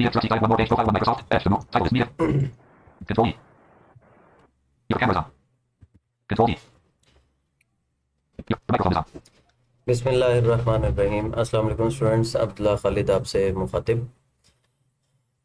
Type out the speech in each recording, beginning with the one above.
EXE type 1 more page profile 1 Microsoft Edge remote title is media. Control E. Your camera's on. Control E. Your microphone is on. बिस्मिल्लाहिर्रहमानिर्रहीम। अस्सलाम वालेकुम students, Abdullah Khalid आपसे मुखातिब।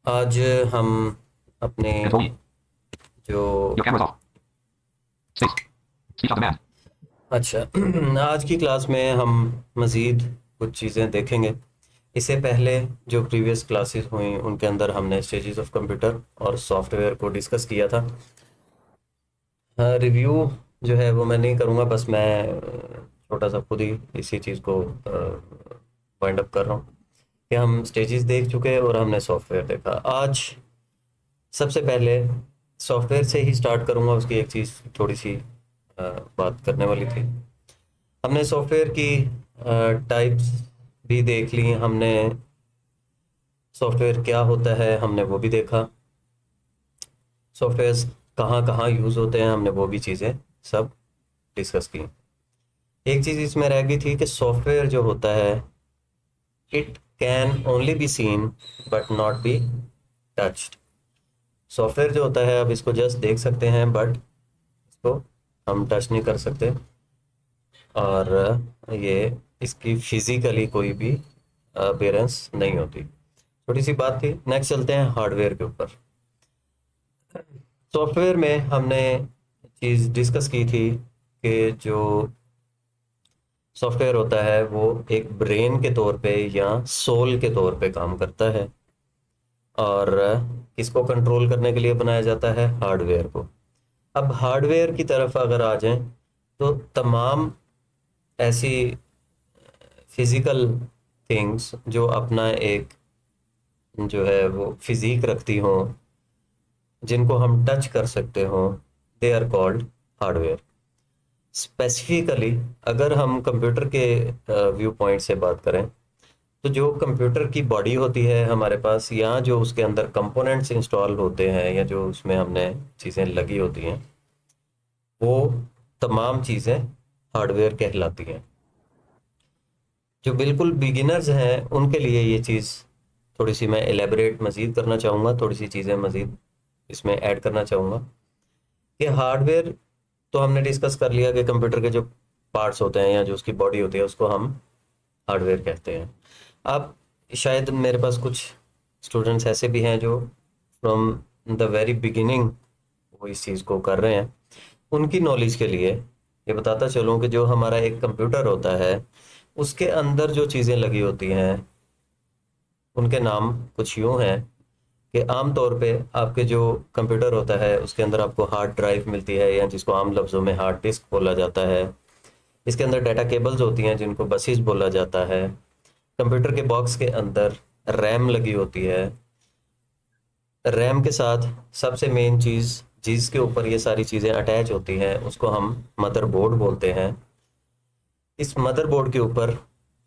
आज हम अपने Control E. जो Your camera's off. Space. Speech on demand. अच्छा आज की क्लास में हम मज़ीद कुछ चीज़ें देखेंगे। इससे पहले जो प्रीवियस क्लासेस हुई उनके अंदर हमने स्टेजेस ऑफ कंप्यूटर और सॉफ्टवेयर को डिस्कस किया था। रिव्यू जो है वो मैं नहीं करूँगा, बस मैं छोटा सा खुद ही इसी चीज़ को वाइंड अप कर रहा हूँ कि हम स्टेजेस देख चुके हैं और हमने सॉफ्टवेयर देखा। आज सबसे पहले सॉफ्टवेयर से ही स्टार्ट करूँगा, उसकी एक चीज़ थोड़ी सी बात करने वाली थी। हमने सॉफ्टवेयर की टाइप्स भी देख ली, हमने सॉफ्टवेयर क्या होता है हमने वो भी देखा, सॉफ्टवेयर कहाँ कहाँ यूज़ होते हैं हमने वो भी चीज़ें सब डिस्कस की। एक चीज़ इसमें रह गई थी कि सॉफ्टवेयर जो होता है it can only be seen but not be touched. Software जो होता है अब इसको जस्ट देख सकते हैं बट इसको हम टच नहीं कर सकते, और ये इसकी फिजिकली कोई भी अपीयरेंस नहीं होती। छोटी सी बात थी। नेक्स्ट चलते हैं हार्डवेयर के ऊपर। सॉफ्टवेयर में हमने चीज़ डिस्कस की थी कि जो सॉफ्टवेयर होता है वो एक ब्रेन के तौर पे या सोल के तौर पे काम करता है, और किसको कंट्रोल करने के लिए बनाया जाता है, हार्डवेयर को। अब हार्डवेयर की तरफ अगर आ जाएं तो तमाम ऐसी फिज़िकल थिंग्स जो अपना एक जो है वो फिज़िक रखती हों, जिनको हम टच कर सकते हों, they are called hardware. Specifically अगर हम कंप्यूटर के व्यू पॉइंट से बात करें तो जो कंप्यूटर की बॉडी होती है हमारे पास, या जो उसके अंदर कंपोनेंट्स इंस्टॉल होते हैं या जो उसमें हमने चीज़ें लगी होती हैं, वो तमाम चीज़ें हार्डवेयर कहलाती हैं। जो बिल्कुल बिगिनर्स हैं उनके लिए ये चीज़ थोड़ी सी मैं एलेबरेट मज़ीद करना चाहूँगा, थोड़ी सी चीज़ें मज़ीद इसमें ऐड करना चाहूँगा कि हार्डवेयर तो हमने डिस्कस कर लिया कि कंप्यूटर के जो पार्ट्स होते हैं या जो उसकी बॉडी होती है उसको हम हार्डवेयर कहते हैं। अब शायद मेरे पास कुछ स्टूडेंट्स ऐसे भी हैं जो फ्रॉम द वेरी बिगिनिंग वो इस चीज़ को कर रहे हैं। उनकी नॉलेज के लिए ये बताता चलूँ कि जो हमारा एक कंप्यूटर होता है उसके अंदर जो चीज़ें लगी होती हैं उनके नाम कुछ यूँ हैं कि आम तौर पे आपके जो कंप्यूटर होता है उसके अंदर आपको हार्ड ड्राइव मिलती है, या जिसको आम लफ्ज़ों में हार्ड डिस्क बोला जाता है। इसके अंदर डाटा केबल्स होती हैं जिनको बसेस बोला जाता है। कंप्यूटर के बॉक्स के अंदर रैम लगी होती है। रैम के साथ सबसे मेन चीज़ जिसके ऊपर ये सारी चीज़ें अटैच होती हैं उसको हम मदरबोर्ड बोलते हैं। इस मदरबोर्ड के ऊपर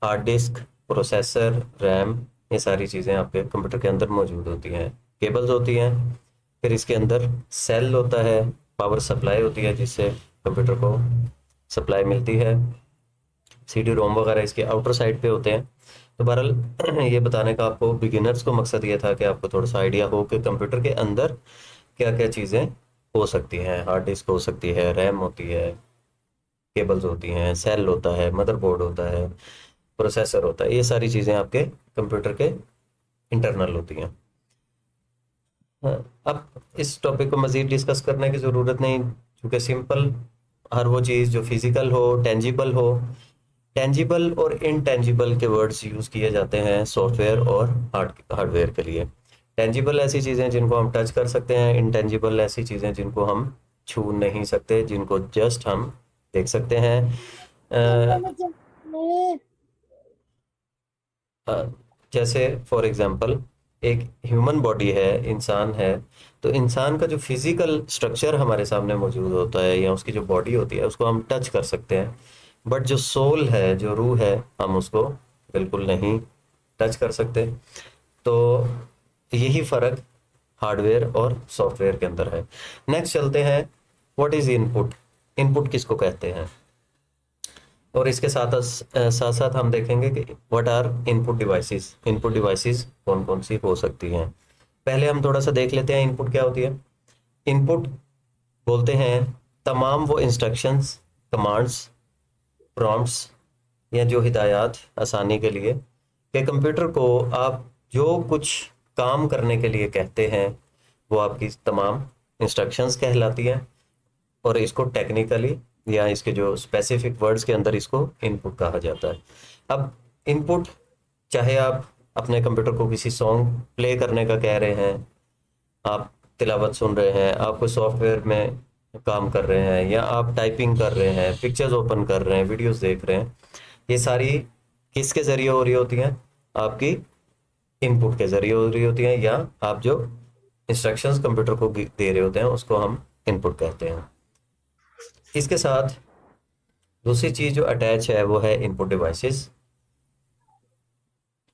हार्ड डिस्क, प्रोसेसर, रैम, ये सारी चीज़ें आपके कंप्यूटर के अंदर मौजूद होती हैं। केबल्स होती हैं, फिर इसके अंदर सेल होता है, पावर सप्लाई होती है जिससे कंप्यूटर को सप्लाई मिलती है। सीडी रोम वगैरह इसके आउटर साइड पे होते हैं। तो बहरहाल ये बताने का आपको बिगिनर्स को मकसद ये था कि आपको थोड़ा सा आइडिया हो कि कंप्यूटर के अंदर क्या क्या चीज़ें हो सकती हैं। हार्ड डिस्क हो सकती है, रैम होती है, केबल्स होती हैं, सेल होता है, मदरबोर्ड होता है, प्रोसेसर होता है। ये सारी चीज़ें आपके कंप्यूटर के इंटरनल होती हैं। अब इस टॉपिक को मज़ीद डिस्कस करने की ज़रूरत नहीं, क्योंकि सिंपल हर वो चीज़ जो फिज़िकल हो, टेंजिबल हो, टेंजिबल और इनटेंजिबल के वर्ड्स यूज़ किए जाते हैं सॉफ्टवेयर और हार्डवेयर के लिए। टेंजिबल ऐसी चीज़ें जिनको हम टच कर सकते हैं, इनटेंजिबल ऐसी चीज़ें जिनको हम छू नहीं सकते, जिनको जस्ट हम देख सकते हैं। जैसे फॉर एग्जांपल एक ह्यूमन बॉडी है, इंसान है, तो इंसान का जो फिजिकल स्ट्रक्चर हमारे सामने मौजूद होता है या उसकी जो बॉडी होती है उसको हम टच कर सकते हैं, बट जो सोल है, जो रूह है, हम उसको बिल्कुल नहीं टच कर सकते। तो यही फ़र्क हार्डवेयर और सॉफ्टवेयर के अंदर है। नेक्स्ट चलते हैं, व्हाट इज़ इनपुट। इनपुट किसको कहते हैं? और इसके साथ साथ साथ हम देखेंगे कि what are input devices. Input devices कौन कौन सी हो सकती हैं। पहले हम थोड़ा सा देख लेते हैं इनपुट क्या होती है। इनपुट बोलते हैं तमाम वो इंस्ट्रक्शंस, कमांड्स, प्रॉम्प्ट्स या जो हिदायत आसानी के लिए कि कंप्यूटर को आप जो कुछ काम करने के लिए कहते हैं वो आपकी तमाम इंस्ट्रक्शंस कहलाती हैं। और इसको टेक्निकली या इसके जो स्पेसिफिक वर्ड्स के अंदर इसको इनपुट कहा जाता है। अब इनपुट, चाहे आप अपने कंप्यूटर को किसी सॉन्ग प्ले करने का कह रहे हैं, आप तिलावत सुन रहे हैं, आप कोई सॉफ्टवेयर में काम कर रहे हैं, या आप टाइपिंग कर रहे हैं, पिक्चर्स ओपन कर रहे हैं, वीडियोस देख रहे हैं, ये सारी किसके ज़रिए हो रही होती हैं? आपकी इनपुट के ज़रिए हो रही होती हैं, या आप जो इंस्ट्रक्शंस कंप्यूटर को दे रहे होते हैं उसको हम इनपुट कहते हैं। इसके साथ दूसरी चीज़ जो अटैच है वो है इनपुट डिवाइसेस।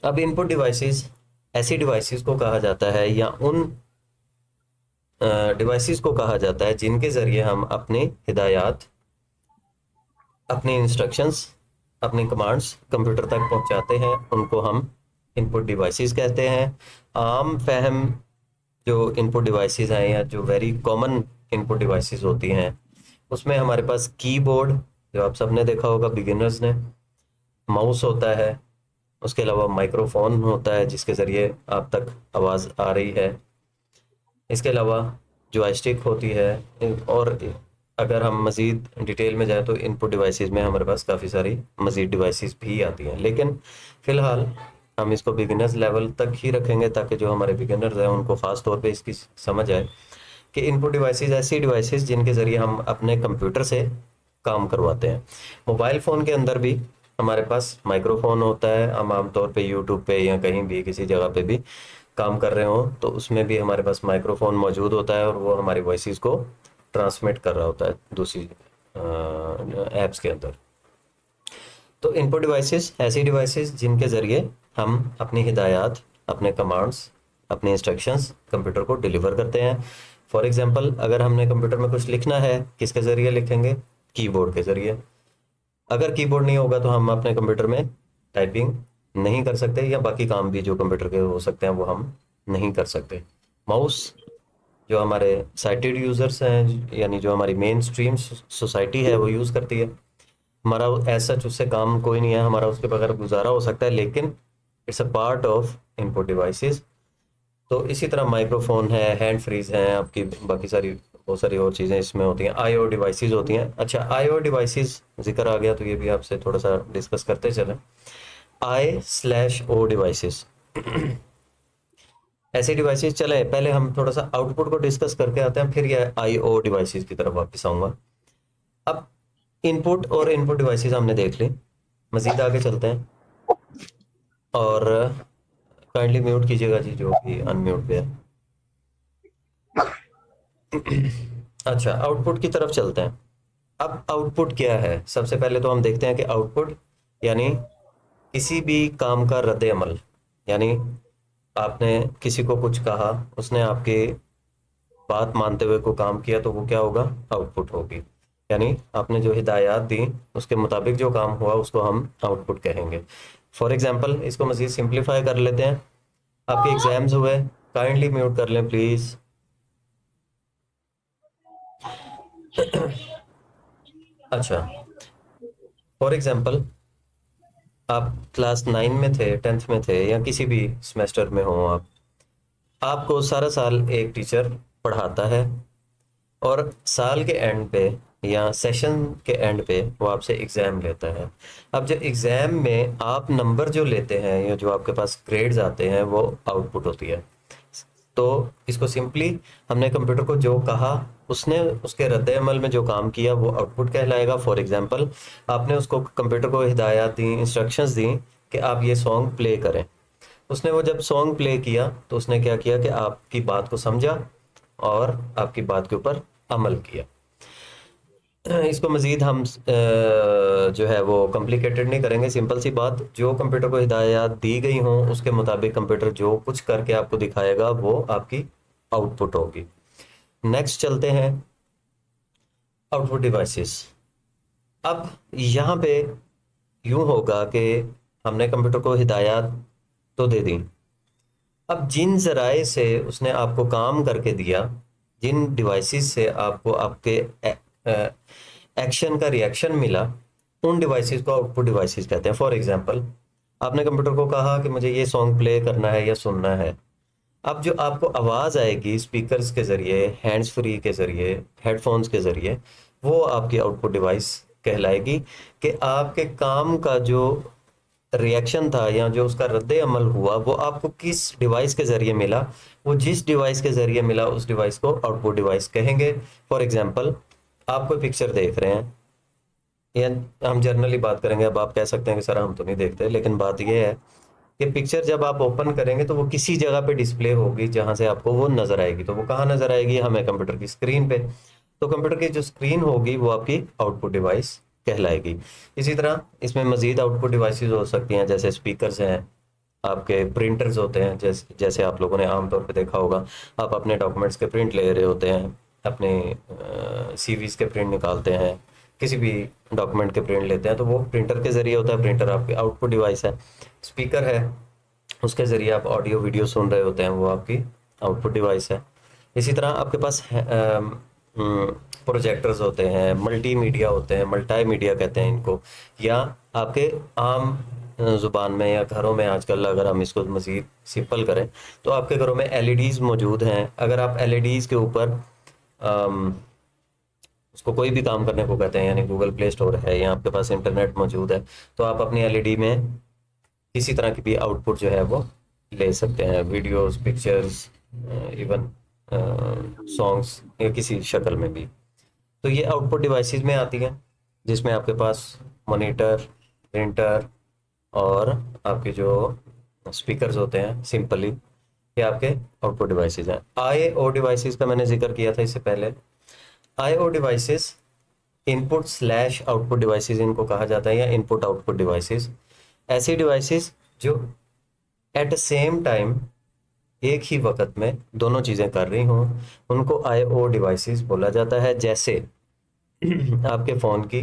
अब इनपुट डिवाइसेस ऐसी डिवाइसेस को कहा जाता है या उन डिवाइसेस को कहा जाता है जिनके ज़रिए हम अपनी हिदायत, अपनी इंस्ट्रक्शंस, अपनी कमांड्स कंप्यूटर तक पहुंचाते हैं, उनको हम इनपुट डिवाइसेस कहते हैं। आम फहम जो इनपुट डिवाइसेस हैं या जो वेरी कॉमन इनपुट डिवाइसेस होती हैं उसमें हमारे पास कीबोर्ड, जो आप सबने देखा होगा बिगिनर्स ने, माउस होता है, उसके अलावा माइक्रोफोन होता है जिसके ज़रिए आप तक आवाज़ आ रही है, इसके अलावा जॉयस्टिक होती है। और अगर हम मज़ीद डिटेल में जाएं तो इनपुट डिवाइसेस में हमारे पास काफ़ी सारी मज़ीद डिवाइसेस भी आती हैं, लेकिन फ़िलहाल हम इसको बिगिनर्स लेवल तक ही रखेंगे ताकि जो हमारे बिगिनर्स हैं उनको ख़ास तौर पे इसकी समझ आए कि इनपुट डिवाइसेस ऐसी डिवाइसेस जिनके ज़रिए हम अपने कंप्यूटर से काम करवाते हैं। मोबाइल फ़ोन के अंदर भी हमारे पास माइक्रोफोन होता है। हम आमतौर पे यूट्यूब पे या कहीं भी किसी जगह पे भी काम कर रहे हो तो उसमें भी हमारे पास माइक्रोफोन मौजूद होता है और वो हमारी वॉइसेस को ट्रांसमिट कर रहा होता है दूसरी ऐप्स के अंदर। तो इनपुट डिवाइसेस ऐसी डिवाइसेस जिनके ज़रिए हम अपनी हिदायत, अपने कमांड्स, अपने इंस्ट्रक्शंस कंप्यूटर को डिलीवर करते हैं। फॉर एग्जांपल, अगर हमने कंप्यूटर में कुछ लिखना है, किसके ज़रिए लिखेंगे? कीबोर्ड के ज़रिए। अगर कीबोर्ड नहीं होगा तो हम अपने कंप्यूटर में टाइपिंग नहीं कर सकते, या बाकी काम भी जो कंप्यूटर के हो सकते हैं वो हम नहीं कर सकते। माउस, जो हमारे साइटेड यूज़र्स हैं यानी जो हमारी मेन स्ट्रीम सोसाइटी है वो यूज़ करती है, हमारा ऐसा उससे काम कोई नहीं है, हमारा उसके बगैर गुजारा हो सकता है, लेकिन it's a part of input devices. तो इसी तरह माइक्रोफोन है, हैंड फ्रीज है, आपकी बाकी सारी बहुत सारी और चीज़ें इसमें होती हैं। आईओ डिवाइसेस होती हैं। अच्छा, आईओ डिवाइसेस जिक्र आ गया तो ये भी आपसे थोड़ा सा डिस्कस करते चलें। I/O डिवाइसेस ऐसे डिवाइसेस, चले पहले हम थोड़ा सा आउटपुट को डिस्कस करके आते हैं, फिर ये आईओ डिवाइसेस की तरफ वापस आऊँगा। अब इनपुट और इनपुट डिवाइसेस हमने देख ली, मज़ीद आगे चलते हैं। और काइंडली म्यूट कीजिएगा जी जो भी अनम्यूट पे है। अच्छा, आउटपुट की तरफ चलते हैं। अब आउटपुट क्या है? सबसे पहले तो हम देखते हैं कि आउटपुट यानी किसी भी काम का रद्द अमल, यानी आपने किसी को कुछ कहा, उसने आपकी बात मानते हुए को काम किया तो वो क्या होगा? आउटपुट होगी। यानी आपने जो हिदायत दी उसके मुताबिक जो काम हुआ उसको हम आउटपुट कहेंगे। फॉर एग्जांपल, इसको मज़ीद सिंप्लीफाई कर लेते हैं। आपके एग्जाम्स हुए, काइंडली म्यूट कर लें प्लीज़। अच्छा, फॉर एग्जांपल, आप क्लास 9 में थे, 10th में थे, या किसी भी सेमेस्टर में हो आप, आपको सारा साल एक टीचर पढ़ाता है और साल के एंड पे या सेशन के एंड पे वो आपसे एग्ज़ाम लेता है। अब जब एग्ज़ाम में आप नंबर जो लेते हैं या जो आपके पास ग्रेड्स आते हैं वो आउटपुट होती है। तो इसको सिंपली हमने कंप्यूटर को जो कहा, उसने उसके रद्द अमल में जो काम किया वो आउटपुट कहलाएगा। फॉर एग्जांपल, आपने उसको कंप्यूटर को हिदायत दी, इंस्ट्रक्शंस दी कि आप ये सॉन्ग प्ले करें। उसने वो जब सॉन्ग प्ले किया तो उसने क्या किया कि आपकी बात को समझा और आपकी बात के ऊपर अमल किया। इसको मज़ीद हम जो है वो कॉम्प्लिकेटेड नहीं करेंगे। सिंपल सी बात, जो कंप्यूटर को हिदायत दी गई हों उसके मुताबिक कंप्यूटर जो कुछ करके आपको दिखाएगा वो आपकी आउटपुट होगी। नेक्स्ट चलते हैं आउटपुट डिवाइसेस। अब यहाँ पे यूं होगा कि हमने कंप्यूटर को हिदायत तो दे दी, अब जिन जराए से उसने आपको काम करके दिया, जिन डिवाइसेस से आपको आपके एक्शन का रिएक्शन मिला, उन डिवाइसेस को आउटपुट डिवाइसेस कहते हैं। फॉर एग्जांपल, आपने कंप्यूटर को कहा कि मुझे ये सॉन्ग प्ले करना है या सुनना है। अब जो आपको आवाज़ आएगी स्पीकर्स के ज़रिए, हैंड्स फ्री के ज़रिए, हेडफोन्स के ज़रिए, वो आपकी आउटपुट डिवाइस कहलाएगी कि आपके काम का जो रिएक्शन था या जो उसका रद्द अमल हुआ वो आपको किस डिवाइस के ज़रिए मिला। वो जिस डिवाइस के ज़रिए मिला उस डिवाइस को आउटपुट डिवाइस कहेंगे। फॉर एग्जांपल, आप कोई पिक्चर देख रहे हैं, या हम जनरली बात करेंगे, अब आप कह सकते हैं कि सर हम तो नहीं देखते, लेकिन बात यह है कि पिक्चर जब आप ओपन करेंगे तो वो किसी जगह पे डिस्प्ले होगी जहां से आपको वो नज़र आएगी। तो वो कहाँ नज़र आएगी? हमें कंप्यूटर की स्क्रीन पे। तो कंप्यूटर की जो स्क्रीन होगी वो आपकी आउटपुट डिवाइस कहलाएगी। इसी तरह इसमें मज़ीद आउटपुट डिवाइसेस हो सकती हैं, जैसे स्पीकर्स हैं, आपके प्रिंटर्स होते हैं, जैसे जैसे आप लोगों ने आमतौर पे देखा होगा, आप अपने डॉक्यूमेंट्स के प्रिंट ले रहे होते हैं, अपने सीवीज़ के प्रिंट निकालते हैं, किसी भी डॉक्यूमेंट के प्रिंट लेते हैं, तो वो प्रिंटर के ज़रिए होता है। प्रिंटर आपकी आउटपुट डिवाइस है। स्पीकर है, उसके ज़रिए आप ऑडियो वीडियो सुन रहे होते हैं, वो आपकी आउटपुट डिवाइस है। इसी तरह आपके पास प्रोजेक्टर्स होते हैं, मल्टीमीडिया होते हैं, मल्टीमीडिया कहते हैं इनको, या आपके आम ज़ुबान में या घरों में आजकल अगर हम इसको मज़ीद सिंपल करें तो आपके घरों में एलईडीज़ मौजूद हैं। अगर आप एलईडीज़ के ऊपर उसको कोई भी काम करने को कहते हैं, यानी गूगल प्ले स्टोर है या आपके पास इंटरनेट मौजूद है, तो आप अपनी एलईडी में किसी तरह की भी आउटपुट जो है वो ले सकते हैं, वीडियोस, पिक्चर्स, इवन सॉन्ग्स, या किसी शक्ल में भी। तो ये आउटपुट डिवाइसेस में आती हैं, जिसमें आपके पास मॉनिटर, प्रिंटर और आपके जो स्पीकर्स होते हैं, सिंपली ये आपके आउटपुट डिवाइसेस हैं। आई ओ डिवाइसेस का मैंने जिक्र किया था इससे पहले। I O devices input slash output devices इनको कहा जाता है, या इनपुट आउटपुट डिवाइसेस। ऐसी डिवाइसेस जो एट द सेम टाइम एक ही वक्त में दोनों चीज़ें कर रही हों, उनको आई ओ डिवाइसेस बोला जाता है। जैसे आपके फ़ोन की,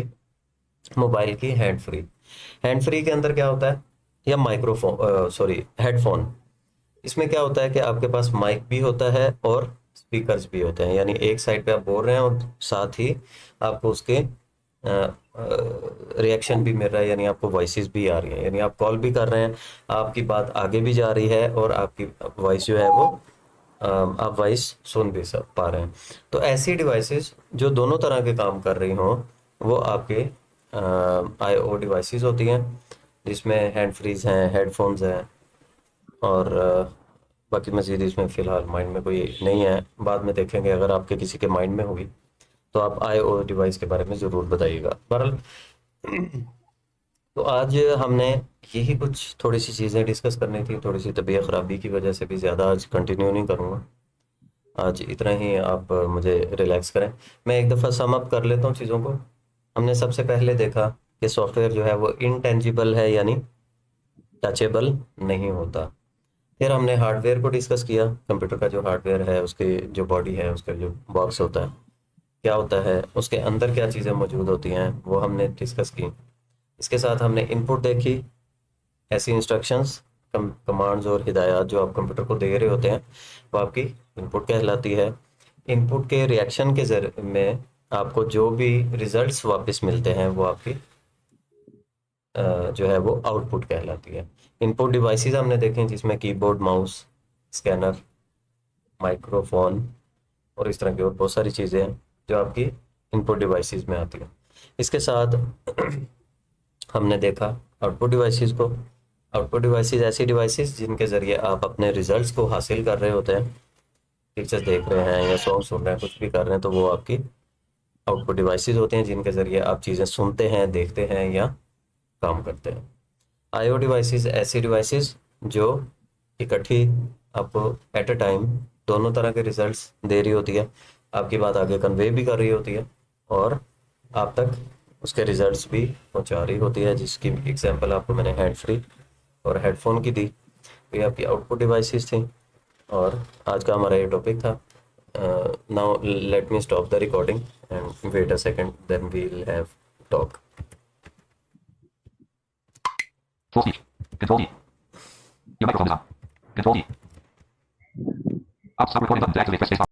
मोबाइल की हैंड फ्री के अंदर क्या होता है, या माइक्रोफोन, सॉरी, हेडफोन, इसमें क्या होता है कि आपके पास माइक भी होता है और स्पीकर्स भी होते हैं, यानी एक साइड पे आप बोल रहे हैं और साथ ही आपको उसके रिएक्शन भी मिल रहा है, यानी आपको वॉइसेस भी आ रही हैं, यानी आप कॉल भी कर रहे हैं, आपकी बात आगे भी जा रही है और आपकी वॉइस जो है वो आप वॉइस सुन भी सब पा रहे हैं। तो ऐसी डिवाइसेस जो दोनों तरह के काम कर रही हों वो आपके आई ओ डिवाइसेस होती हैं, जिसमें हैंड फ्रीज हैं, हेडफोन्स हैं, और बाकी मज़ीद इसमें फ़िलहाल माइंड में कोई नहीं है, बाद में देखेंगे अगर आपके किसी के माइंड में होगी तो आप आई ओ डिवाइस के बारे में ज़रूर बताइएगा। बहरहाल, तो आज हमने यही कुछ थोड़ी सी चीज़ें डिस्कस करनी थी। थोड़ी सी तबीयत ख़राबी की वजह से भी ज़्यादा आज कंटिन्यू नहीं करूँगा, आज इतना ही आप मुझे रिलैक्स करें। मैं एक दफ़ा सम अप कर लेता हूँ चीज़ों को। हमने सबसे पहले देखा कि सॉफ्टवेयर जो है वो इनटेंजिबल है, यानी टचेबल नहीं होता। फिर हमने हार्डवेयर को डिस्कस किया, कंप्यूटर का जो हार्डवेयर है, उसके जो बॉडी है, उसका जो बॉक्स होता है, क्या होता है, उसके अंदर क्या चीज़ें मौजूद होती हैं, वो हमने डिस्कस की। इसके साथ हमने इनपुट देखी, ऐसी इंस्ट्रक्शंस, कमांड्स और हिदायत जो आप कंप्यूटर को दे रहे होते हैं वो आपकी इनपुट कहलाती है। इनपुट के रिएक्शन के जरिए में आपको जो भी रिजल्ट्स वापस मिलते हैं वो आपकी जो है वो आउटपुट कहलाती है। इनपुट डिवाइसेस हमने देखे, जिसमें कीबोर्ड, माउस, स्कैनर, माइक्रोफोन और इस तरह की और बहुत सारी चीज़ें हैं जो आपकी इनपुट डिवाइसेस में आती हैं। इसके साथ हमने देखा आउटपुट डिवाइसेस को। आउटपुट डिवाइसेस ऐसी डिवाइसेस जिनके ज़रिए आप अपने रिजल्ट्स को हासिल कर रहे होते हैं, पिक्चर्स देख रहे हैं या सॉन्ग सुन रहे हैं, कुछ भी कर रहे हैं, तो वो आपकी आउटपुट डिवाइसेस होते हैं, जिनके ज़रिए आप चीज़ें सुनते हैं, देखते हैं या काम करते हैं। आईओ डिवाइसेस ऐसी डिवाइसेस जो इकट्ठी आपको एट अ टाइम दोनों तरह के रिजल्ट्स दे रही होती है, आपकी बात आगे कन्वे भी कर रही होती है और आप तक उसके रिजल्ट्स भी पहुंचा रही होती है, जिसकी एग्जांपल आपको मैंने हैंड फ्री और हेडफोन की दी। तो ये आपकी आउटपुट डिवाइसेस थी और आज का हमारा ये टॉपिक था। Now let me stop the recording and wait a second, then we will have talk. Full speech. Control D. Your microphone is on. Control D. Up, stop recording button to activate. Press space bar.